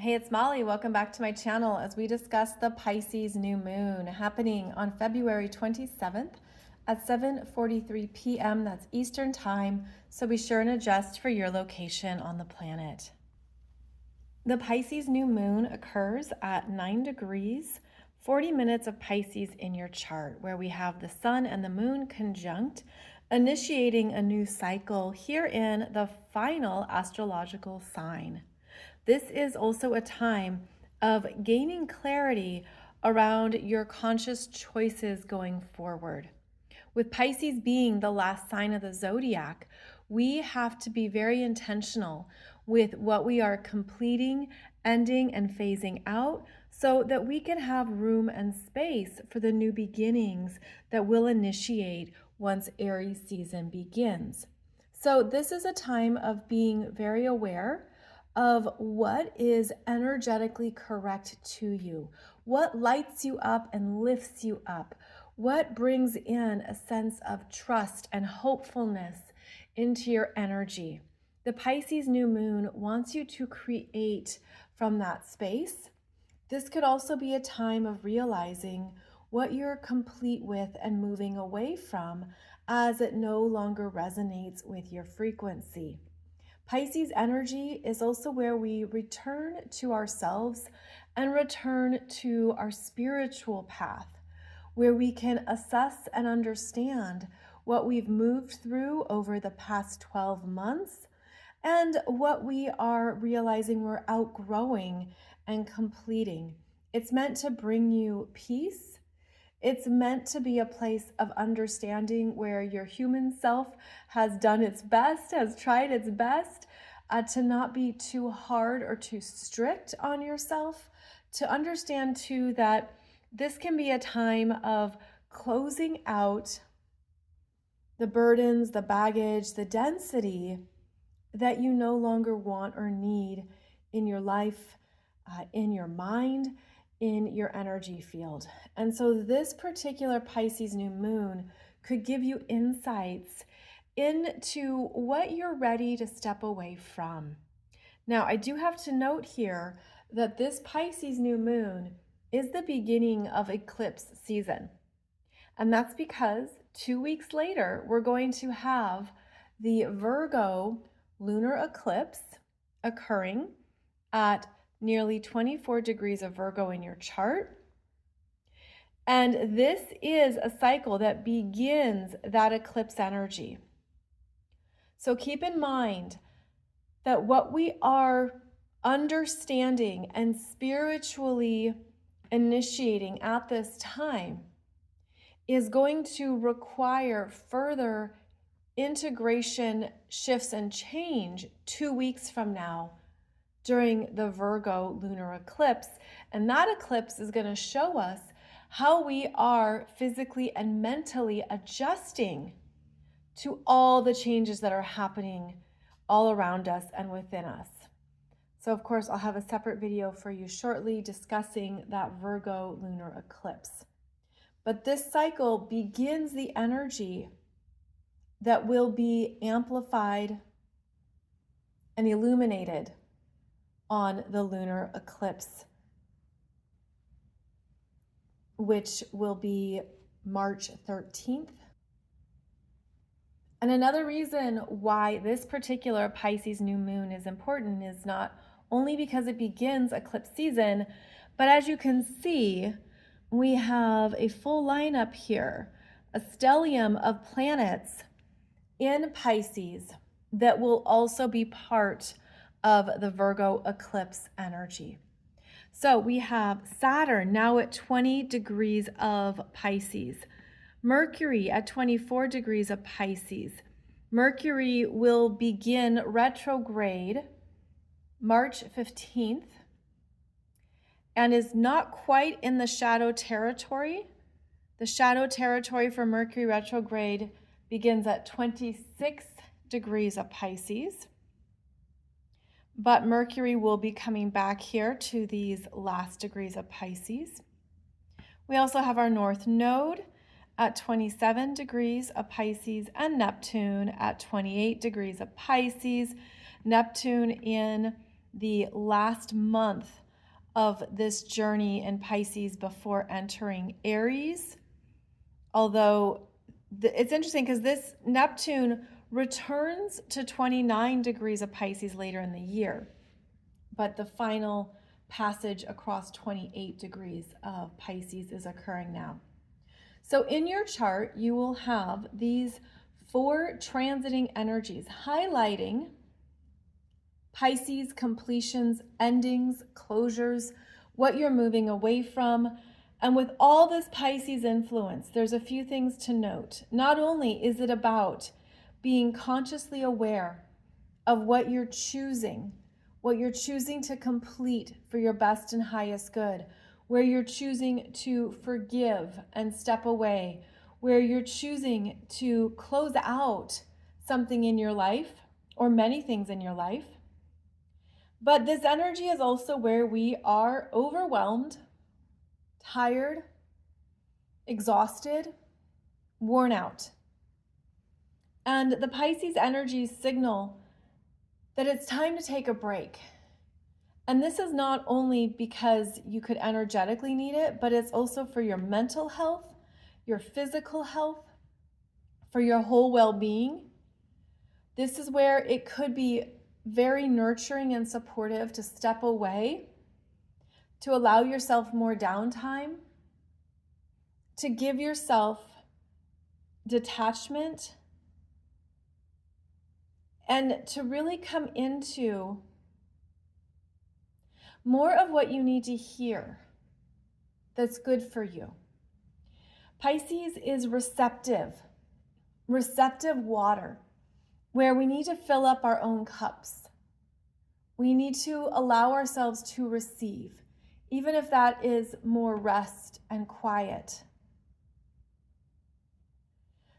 Hey, it's Molly. Welcome back to my channel as we discuss the Pisces new moon happening on February 27th at 7:43 p.m. That's Eastern time, so be sure and adjust for your location on the planet. The Pisces new moon occurs at 9 degrees, 40 minutes of Pisces in your chart, where we have the sun and the moon conjunct, initiating a new cycle here in the final astrological sign. This is also a time of gaining clarity around your conscious choices going forward. With Pisces being the last sign of the zodiac, we have to be very intentional with what we are completing, ending, and phasing out so that we can have room and space for the new beginnings that will initiate once Aries season begins. So this is a time of being very aware of what is energetically correct to you, what lights you up and lifts you up, what brings in a sense of trust and hopefulness into your energy. The Pisces new moon wants you to create from that space. This could also be a time of realizing what you're complete with and moving away from as it no longer resonates with your frequency. Pisces energy is also where we return to ourselves and return to our spiritual path, where we can assess and understand what we've moved through over the past 12 months and what we are realizing we're outgrowing and completing. It's meant to bring you peace. It's meant to be a place of understanding where your human self has done its best, has tried its best to not be too hard or too strict on yourself, to understand too that this can be a time of closing out the burdens, the baggage, the density that you no longer want or need in your life, in your mind, in your energy field. And so this particular Pisces new moon could give you insights into what you're ready to step away from. Now, I do have to note here that this Pisces new moon is the beginning of eclipse season. And that's because 2 weeks later, we're going to have the Virgo lunar eclipse occurring at nearly 24 degrees of Virgo in your chart. And this is a cycle that begins that eclipse energy. So keep in mind that what we are understanding and spiritually initiating at this time is going to require further integration, shifts, and change 2 weeks from now during the Virgo lunar eclipse. And that eclipse is going to show us how we are physically and mentally adjusting to all the changes that are happening all around us and within us. So of course, I'll have a separate video for you shortly discussing that Virgo lunar eclipse. But this cycle begins the energy that will be amplified and illuminated on the lunar eclipse, which will be March 13th. And another reason why this particular Pisces new moon is important is not only because it begins eclipse season, but as you can see, we have a full lineup here, a stellium of planets in Pisces that will also be part of the Virgo eclipse energy. So we have Saturn now at 20 degrees of Pisces, Mercury at 24 degrees of Pisces. Mercury will begin retrograde March 15th and is not quite in the shadow territory. The shadow territory for Mercury retrograde begins at 26 degrees of Pisces. But Mercury will be coming back here to these last degrees of Pisces. We also have our North Node at 27 degrees of Pisces and Neptune at 28 degrees of Pisces. Neptune in the last month of this journey in Pisces before entering Aries. Although it's interesting because this Neptune returns to 29 degrees of Pisces later in the year, but the final passage across 28 degrees of Pisces is occurring now. So in your chart, you will have these 4 transiting energies highlighting Pisces completions, endings, closures, what you're moving away from. And with all this Pisces influence, there's a few things to note. Not only is it about being consciously aware of what you're choosing to complete for your best and highest good, where you're choosing to forgive and step away, where you're choosing to close out something in your life or many things in your life. But this energy is also where we are overwhelmed, tired, exhausted, worn out. And the Pisces energies signal that it's time to take a break. And this is not only because you could energetically need it, but it's also for your mental health, your physical health, for your whole well-being. This is where it could be very nurturing and supportive to step away, to allow yourself more downtime, to give yourself detachment, and to really come into more of what you need to hear that's good for you. Pisces is receptive water, where we need to fill up our own cups. We need to allow ourselves to receive, even if that is more rest and quiet.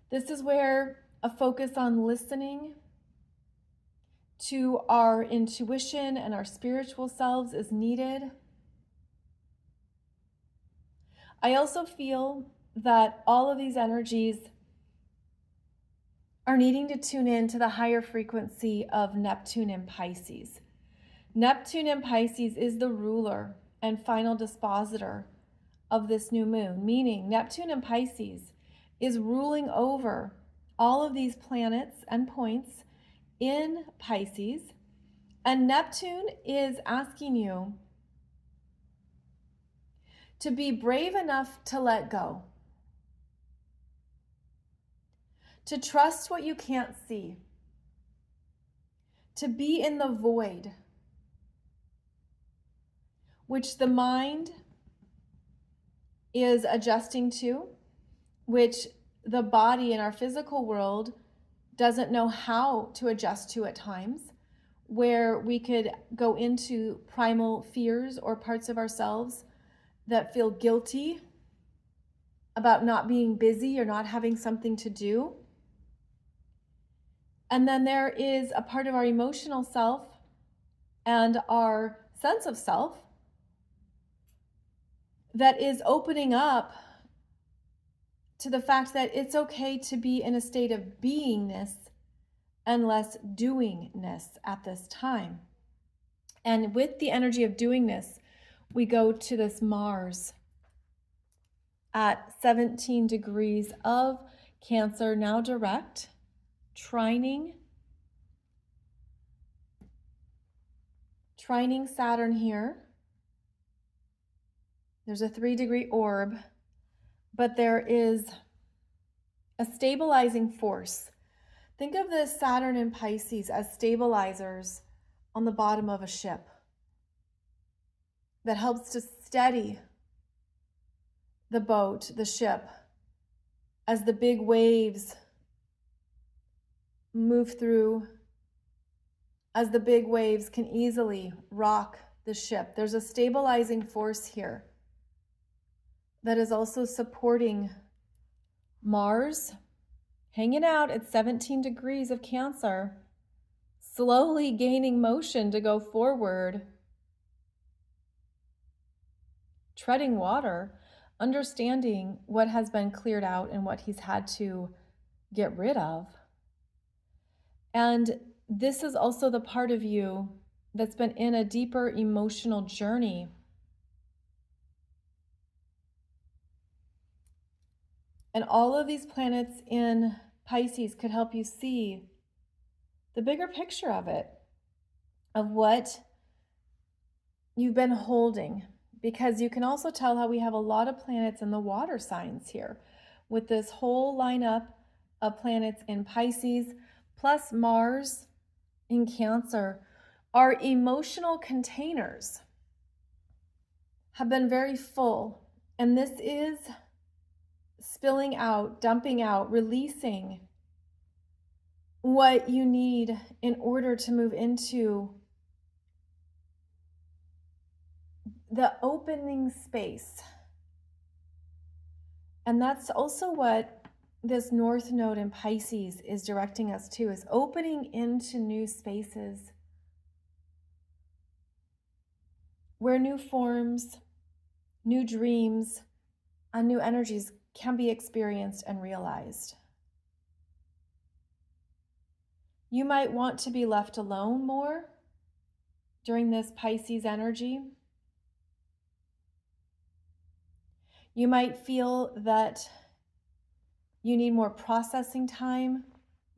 This is where a focus on listening to our intuition and our spiritual selves is needed. I also feel that all of these energies are needing to tune in to the higher frequency of Neptune in Pisces. Neptune in Pisces is the ruler and final dispositor of this new moon, meaning Neptune in Pisces is ruling over all of these planets and points in Pisces, and Neptune is asking you to be brave enough to let go, to trust what you can't see, to be in the void, which the mind is adjusting to, which the body in our physical world doesn't know how to adjust to at times, where we could go into primal fears or parts of ourselves that feel guilty about not being busy or not having something to do. And then there is a part of our emotional self and our sense of self that is opening up to the fact that it's okay to be in a state of beingness and less doingness at this time. And with the energy of doingness, we go to this Mars at 17 degrees of Cancer, now direct, trining Saturn here. There's a 3-degree orb, but there is a stabilizing force. Think of this Saturn and Pisces as stabilizers on the bottom of a ship that helps to steady the boat, the ship, as the big waves move through, as the big waves can easily rock the ship. There's a stabilizing force here that is also supporting Mars, hanging out at 17 degrees of Cancer, slowly gaining motion to go forward, treading water, understanding what has been cleared out and what he's had to get rid of. And this is also the part of you that's been in a deeper emotional journey. And all of these planets in Pisces could help you see the bigger picture of it, of what you've been holding. Because you can also tell how we have a lot of planets in the water signs here, with this whole lineup of planets in Pisces, plus Mars in Cancer. Our emotional containers have been very full, and this is spilling out, dumping out, releasing what you need in order to move into the opening space. And that's also what this North Node in Pisces is directing us to, is opening into new spaces where new forms, new dreams, and new energies can be experienced and realized. You might want to be left alone more during this Pisces energy. You might feel that you need more processing time,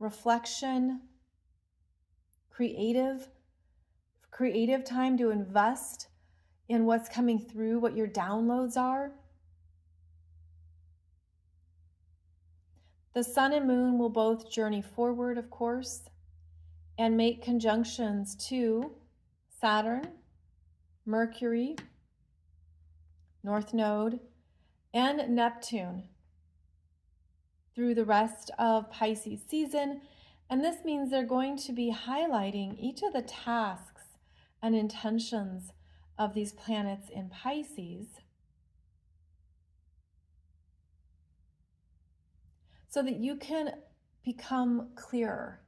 reflection, creative time to invest in what's coming through, what your downloads are. The sun and moon will both journey forward, of course, and make conjunctions to Saturn, Mercury, North Node, and Neptune through the rest of Pisces season. And this means they're going to be highlighting each of the tasks and intentions of these planets in Pisces, so that you can become clearer.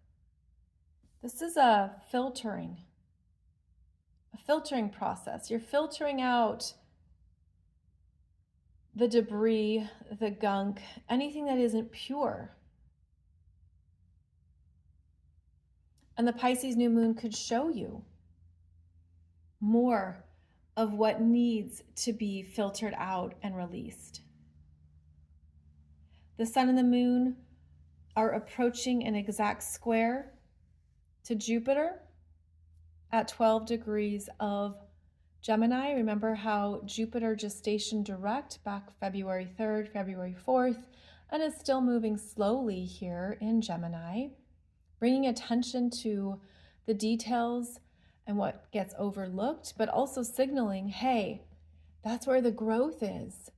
This is a filtering process. You're filtering out the debris, the gunk, anything that isn't pure. And the Pisces new moon could show you more of what needs to be filtered out and released. The sun and the moon are approaching an exact square to Jupiter at 12 degrees of Gemini. Remember how Jupiter just stationed direct back February 3rd, February 4th, and is still moving slowly here in Gemini, bringing attention to the details and what gets overlooked, but also signaling, hey, that's where the growth is.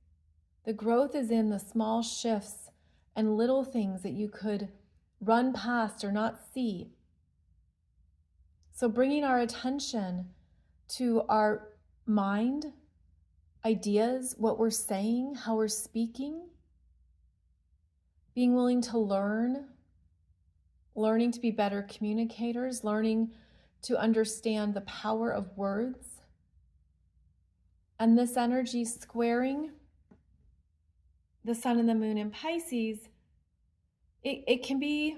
The growth is in the small shifts and little things that you could run past or not see. So bringing our attention to our mind, ideas, what we're saying, how we're speaking, being willing to learning to be better communicators, learning to understand the power of words. And this energy squaring the sun and the moon in Pisces, it can be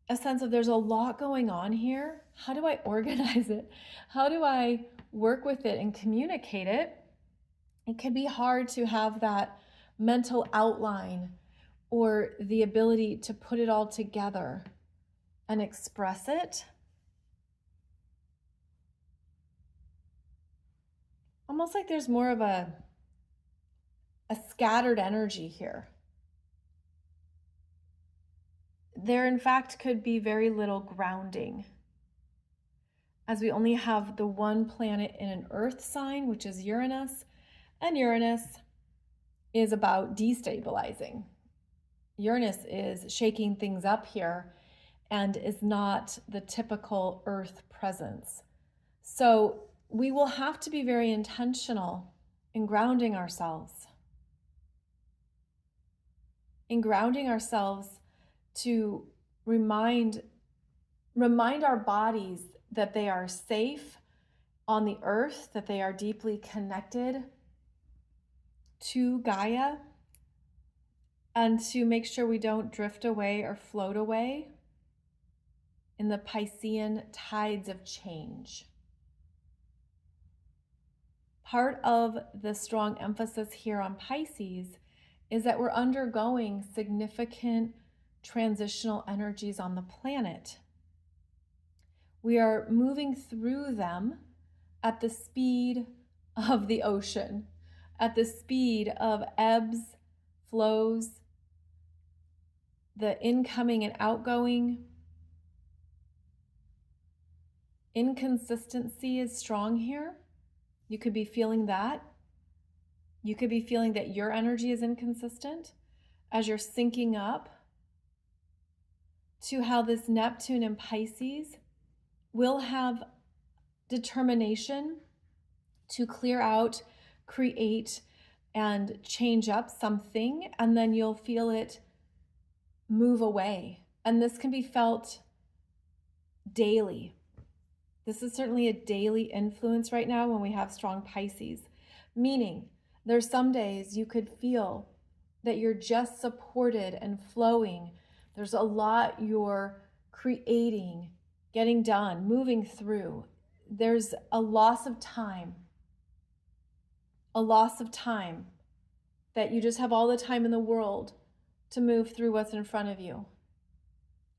a sense of there's a lot going on here. How do I organize it? How do I work with it and communicate it? It can be hard to have that mental outline or the ability to put it all together and express it. Almost like there's more of a scattered energy here. There, in fact, could be very little grounding, as we only have the one planet in an earth sign, which is Uranus, and Uranus is about destabilizing. Uranus is shaking things up here and is not the typical earth presence. So we will have to be very intentional in grounding ourselves. To remind our bodies that they are safe on the earth, that they are deeply connected to Gaia, and to make sure we don't drift away or float away in the Piscean tides of change. Part of the strong emphasis here on Pisces is that we're undergoing significant transitional energies on the planet. We are moving through them at the speed of the ocean, at the speed of ebbs, flows, the incoming and outgoing. Inconsistency is strong here. You could be feeling that. You could be feeling that your energy is inconsistent as you're syncing up to how this Neptune in Pisces will have determination to clear out, create, and change up something, and then you'll feel it move away. And this can be felt daily. This is certainly a daily influence right now when we have strong Pisces, meaning there's some days you could feel that you're just supported and flowing. There's a lot you're creating, getting done, moving through. There's a loss of time that you just have all the time in the world to move through what's in front of you.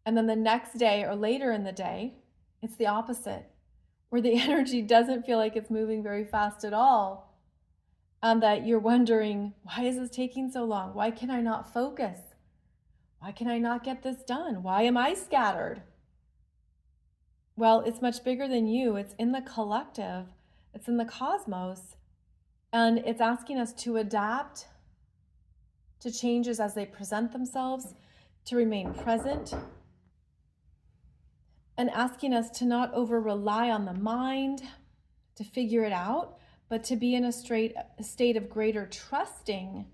And then the next day or later in the day, it's the opposite, where the energy doesn't feel like it's moving very fast at all. And that you're wondering, why is this taking so long? Why can I not focus? Why can I not get this done? Why am I scattered? Well, it's much bigger than you. It's in the collective. It's in the cosmos. And it's asking us to adapt to changes as they present themselves, to remain present, and asking us to not over-rely on the mind to figure it out, but to be in a state of greater trusting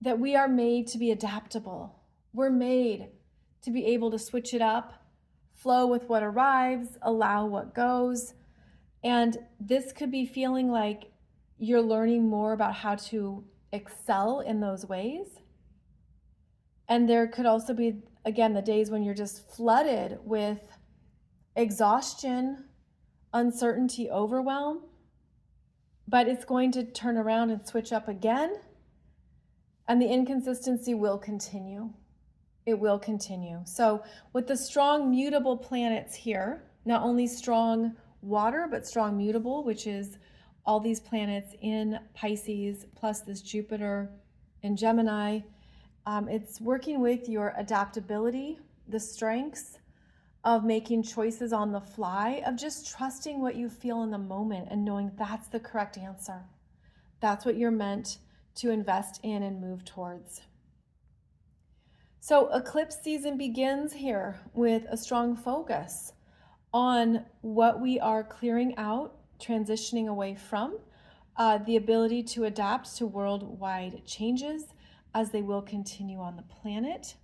that we are made to be adaptable. We're made to be able to switch it up, flow with what arrives, allow what goes. And this could be feeling like you're learning more about how to excel in those ways. And there could also be, again, the days when you're just flooded with exhaustion, uncertainty, overwhelm, but it's going to turn around and switch up again, and the inconsistency will continue. It will continue. So with the strong mutable planets here, not only strong water, but strong mutable, which is all these planets in Pisces, plus this Jupiter in Gemini, it's working with your adaptability, the strengths of making choices on the fly, of just trusting what you feel in the moment and knowing that's the correct answer. That's what you're meant to invest in and move towards. So eclipse season begins here with a strong focus on what we are clearing out, transitioning away from, the ability to adapt to worldwide changes as they will continue on the planet,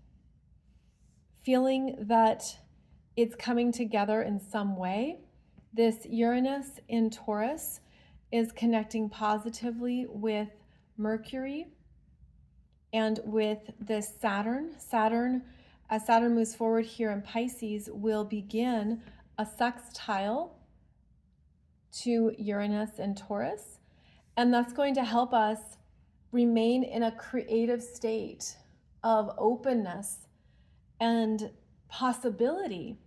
feeling that it's coming together in some way. This Uranus in Taurus is connecting positively with Mercury and with this Saturn. As Saturn moves forward here in Pisces, will begin a sextile to Uranus and Taurus. And that's going to help us remain in a creative state of openness and possibility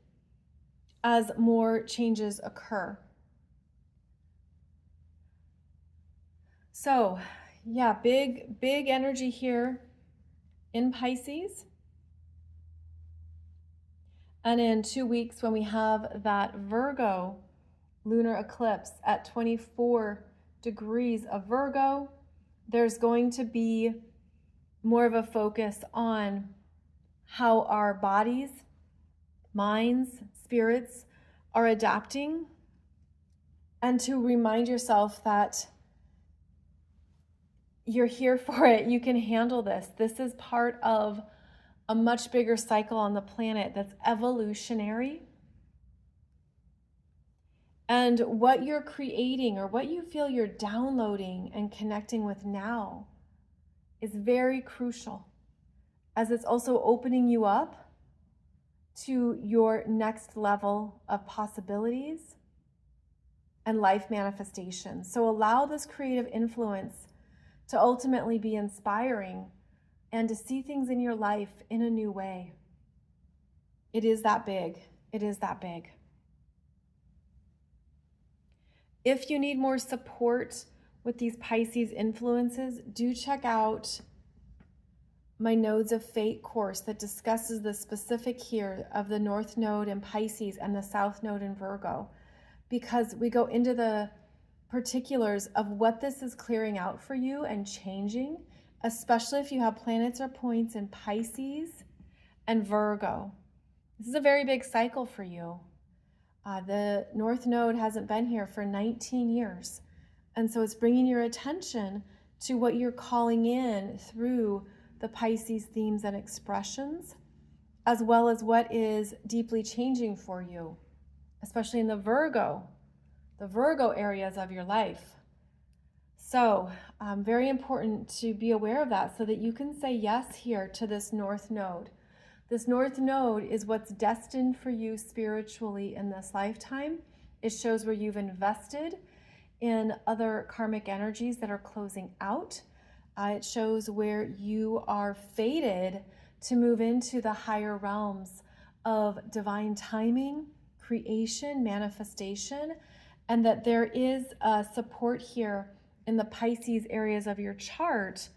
as more changes occur. So, yeah, big energy here in Pisces. And in 2 weeks, when we have that Virgo lunar eclipse at 24 degrees of Virgo, there's going to be more of a focus on how our bodies, minds, spirits are adapting, and to remind yourself that you're here for it. You can handle this. This is part of a much bigger cycle on the planet that's evolutionary. And what you're creating or what you feel you're downloading and connecting with now is very crucial, as it's also opening you up to your next level of possibilities and life manifestation. So allow this creative influence to ultimately be inspiring and to see things in your life in a new way. It is that big. It is that big. If you need more support with these Pisces influences, do check out my Nodes of Fate course that discusses the specific here of the North Node in Pisces and the South Node in Virgo, because we go into the particulars of what this is clearing out for you and changing, especially if you have planets or points in Pisces and Virgo. This is a very big cycle for you. The North Node hasn't been here for 19 years. And so it's bringing your attention to what you're calling in through the Pisces themes and expressions, as well as what is deeply changing for you, especially in the Virgo areas of your life. So very important to be aware of that so that you can say yes here to this North Node. This North Node is what's destined for you spiritually in this lifetime. It shows where you've invested in other karmic energies that are closing out. It shows where you are fated to move into the higher realms of divine timing, creation, manifestation, and that there is support here in the Pisces areas of your chart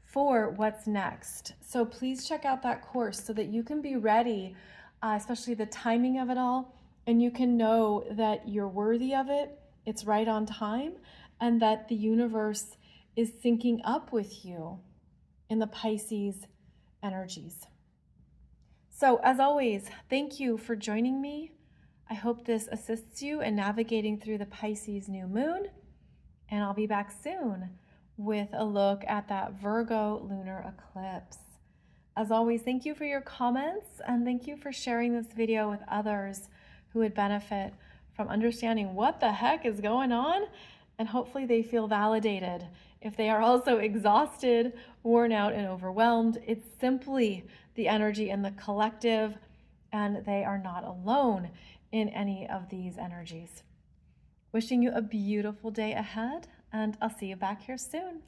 for what's next. So please check out that course so that you can be ready, especially the timing of it all, and you can know that you're worthy of it, it's right on time, and that the universe is syncing up with you in the Pisces energies. So as always, thank you for joining me. I hope this assists you in navigating through the Pisces new moon, and I'll be back soon with a look at that Virgo lunar eclipse. As always, thank you for your comments and thank you for sharing this video with others who would benefit from understanding what the heck is going on, and hopefully they feel validated. If they are also exhausted, worn out, and overwhelmed, it's simply the energy in the collective, and they are not alone in any of these energies. Wishing you a beautiful day ahead, and I'll see you back here soon.